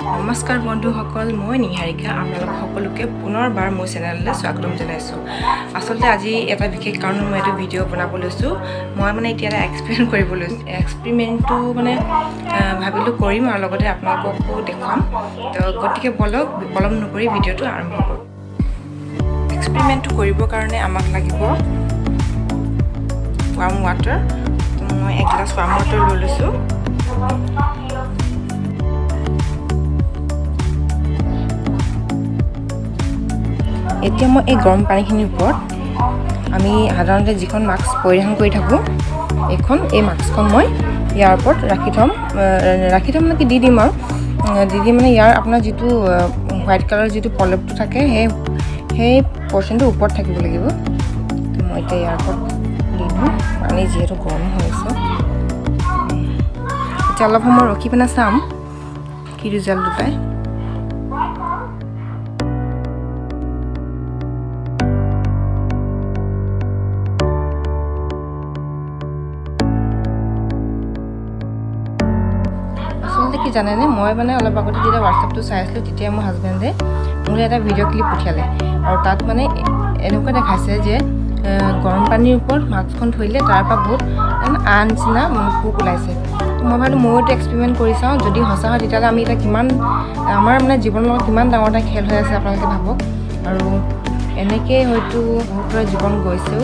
নমস্কাৰ বন্ধুসকল, মই নিহাৰিকা আপোনালোক সকলোকে পুনৰবাৰ মোৰ চেনেললৈ স্বাগতম জনাইছোঁ। আচলতে আজি এটা বিশেষ কাৰণত মই এইটো ভিডিঅ' বনাব লৈছোঁ। মই মানে এতিয়া এটা এক্সপেৰিমেণ্ট কৰিব লৈছোঁ। এক্সপেৰিমেণ্টটো মানে ভাবিলোঁ কৰিম আৰু লগতে আপোনালোককো দেখুৱাম। তো গতিকে বলক বিলম্ব নকৰি ভিডিঅ'টো আৰম্ভ কৰোঁ। এক্সপেৰিমেণ্টটো কৰিবৰ কাৰণে আমাক লাগিব ৱাৰ্ম ৱাটাৰ। তো মই 1 গিলাচ ৱাৰ্ম ৱাটাৰ লৈ লৈছোঁ। এতিয়া মই এই গৰম পানীখিনিৰ ওপৰত আমি সাধাৰণতে যিখন মাস্ক পৰিধান কৰি থাকোঁ এই মাস্কখন মই ইয়াৰ ওপৰত ৰাখি থ'ম মানে দি দিম আৰু মানে ইয়াৰ আপোনাৰ যিটো হোৱাইট কালাৰ যিটো পলপটো থাকে সেই পৰ্চনটো ওপৰত থাকিব লাগিব। তো মই এতিয়া ইয়াৰ ওপৰত দি দিম, পানী যিহেতু গৰম হৈ আছে। এতিয়া অলপ সময় ৰখি পিনে চাম কি ৰিজাল্ট পায়। আচলতে কি জানেনে, মই মানে অলপ আগতে যেতিয়া হোৱাটছএপটো চাই আছিলোঁ তেতিয়া মোৰ হাজবেণ্ডে মোলৈ এটা ভিডিঅ' ক্লিপ পঠিয়ালে আৰু তাত মানে এনেকুৱা দেখাইছে যে গৰম পানীৰ ওপৰত মাস্কখন থৈ দিলে তাৰ পৰা বহুত নিচিনা পোক ওলাইছে। মই ভাবিলোঁ ময়ো এইটো এক্সপেৰিমেণ্ট কৰি চাওঁ, যদি সঁচা হয় তেতিয়াহ'লে আমি এতিয়া আমাৰ মানে জীৱনৰ লগত কিমান ডাঙৰ এটা খেল হৈ আছে আপোনালোকে ভাবক। আৰু এনেকৈয়ে হয়তো বহুতৰে জীৱন গৈছেও।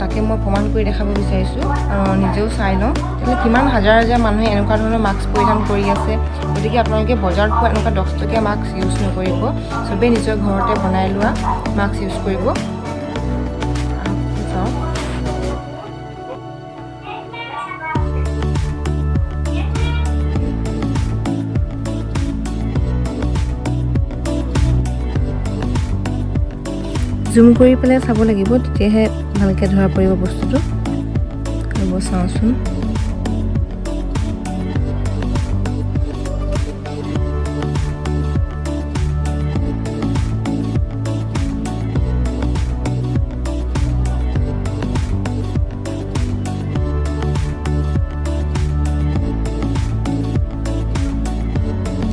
তাকে মই প্ৰমাণ কৰি দেখাব বিচাৰিছোঁ আৰু নিজেও চাই লওঁ তেতিয়াহ'লে কিমান হাজাৰ মানুহে এনেকুৱা ধৰণৰ মাস্ক পৰিধান কৰি আছে। গতিকে আপোনালোকে বজাৰত পোৱা এনেকুৱা 10 টকীয়া মাস্ক ইউজ নকৰিব, চবেই নিজৰ ঘৰতে বনাই লোৱা মাস্ক ইউজ কৰিব। জুম কৰি পেলাই চাব লাগিব, তেতিয়াহে ভালকৈ ধৰা পৰিব বস্তুটো। ৰ'ব চাওঁচোন।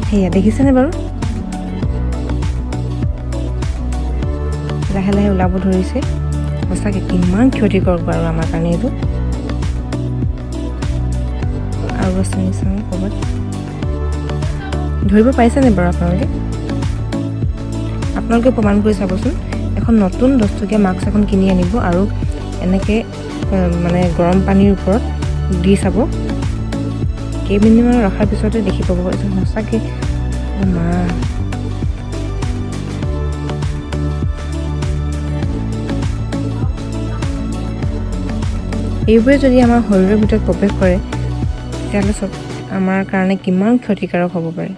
সেয়া দেখিছেনে বাৰু? লাহে লাহে ওলাব ধৰিছে। সঁচাকৈ কিমান ক্ষতিকাৰক বাৰু আমাৰ কাৰণে এইটো। আৰু আছে নিচানে ক'ৰবাত ধৰিব পাৰিছেনে বাৰু আপোনালোকে প্ৰমাণ কৰি চাবচোন। এখন নতুন 10 টকীয়া মাস্ক এখন কিনি আনিব আৰু এনেকৈ মানে গৰম পানীৰ ওপৰত দি চাব। কেইমিনিটমান ৰখাৰ পিছতে দেখি পাব এইটো সঁচাকৈ মা। এইবোৰে যদি আমাৰ শৰীৰৰ ভিতৰত প্ৰৱেশ কৰে তেতিয়াহ'লে চব আমাৰ কাৰণে কিমান ক্ষতিকাৰক হ'ব পাৰে।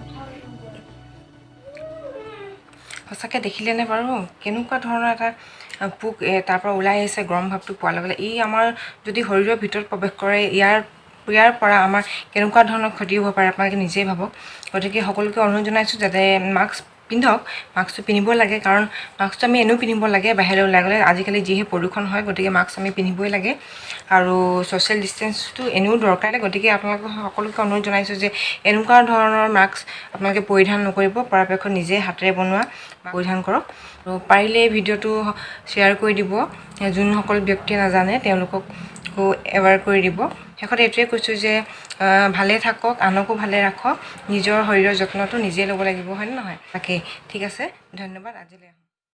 সঁচাকৈ দেখিলেনে বাৰু কেনেকুৱা ধৰণৰ এটা পোক তাৰ পৰা ওলাই আহিছে গৰম ভাৱটো পোৱাৰ লগে লগে। আমাৰ যদি শৰীৰৰ ভিতৰত প্ৰৱেশ কৰে ইয়াৰ পৰা আমাৰ কেনেকুৱা ধৰণৰ ক্ষতি হ'ব পাৰে আপোনালোকে নিজেই ভাবক। গতিকে সকলোকে অনুৰোধ জনাইছোঁ যাতে মাস্ক পিন্ধক। মাস্কটো পিন্ধিব লাগে, কাৰণ মাস্কটো আমি এনেও পিন্ধিব লাগে বাহিৰলৈ ওলাই গ'লে। আজিকালি যিহে প্ৰদূষণ হয়, গতিকে মাস্ক আমি পিন্ধিবই লাগে আৰু ছ'চিয়েল ডিষ্টেঞ্চটো এনেও দৰকাৰ। গতিকে আপোনালোকক সকলোকে অনুৰোধ জনাইছোঁ যে এনেকুৱা ধৰণৰ মাস্ক আপোনালোকে পৰিধান নকৰিব, পৰাপক্ষত নিজে হাতেৰে বনোৱা পৰিধান কৰক। আৰু পাৰিলে এই ভিডিঅ'টো শ্বেয়াৰ কৰি দিব, যোনসকল ব্যক্তিয়ে নাজানে তেওঁলোককো এৱাৰ কৰি দিব। শেষত এইটোৱে কৈছোঁ যে ভালে থাকক, আনকো ভালে ৰাখক, নিজৰ শৰীৰৰ যত্নটো নিজেই ল'ব লাগিব, হয়নে নহয়? তাকেই ঠিক আছে, ধন্যবাদ। আজিলৈ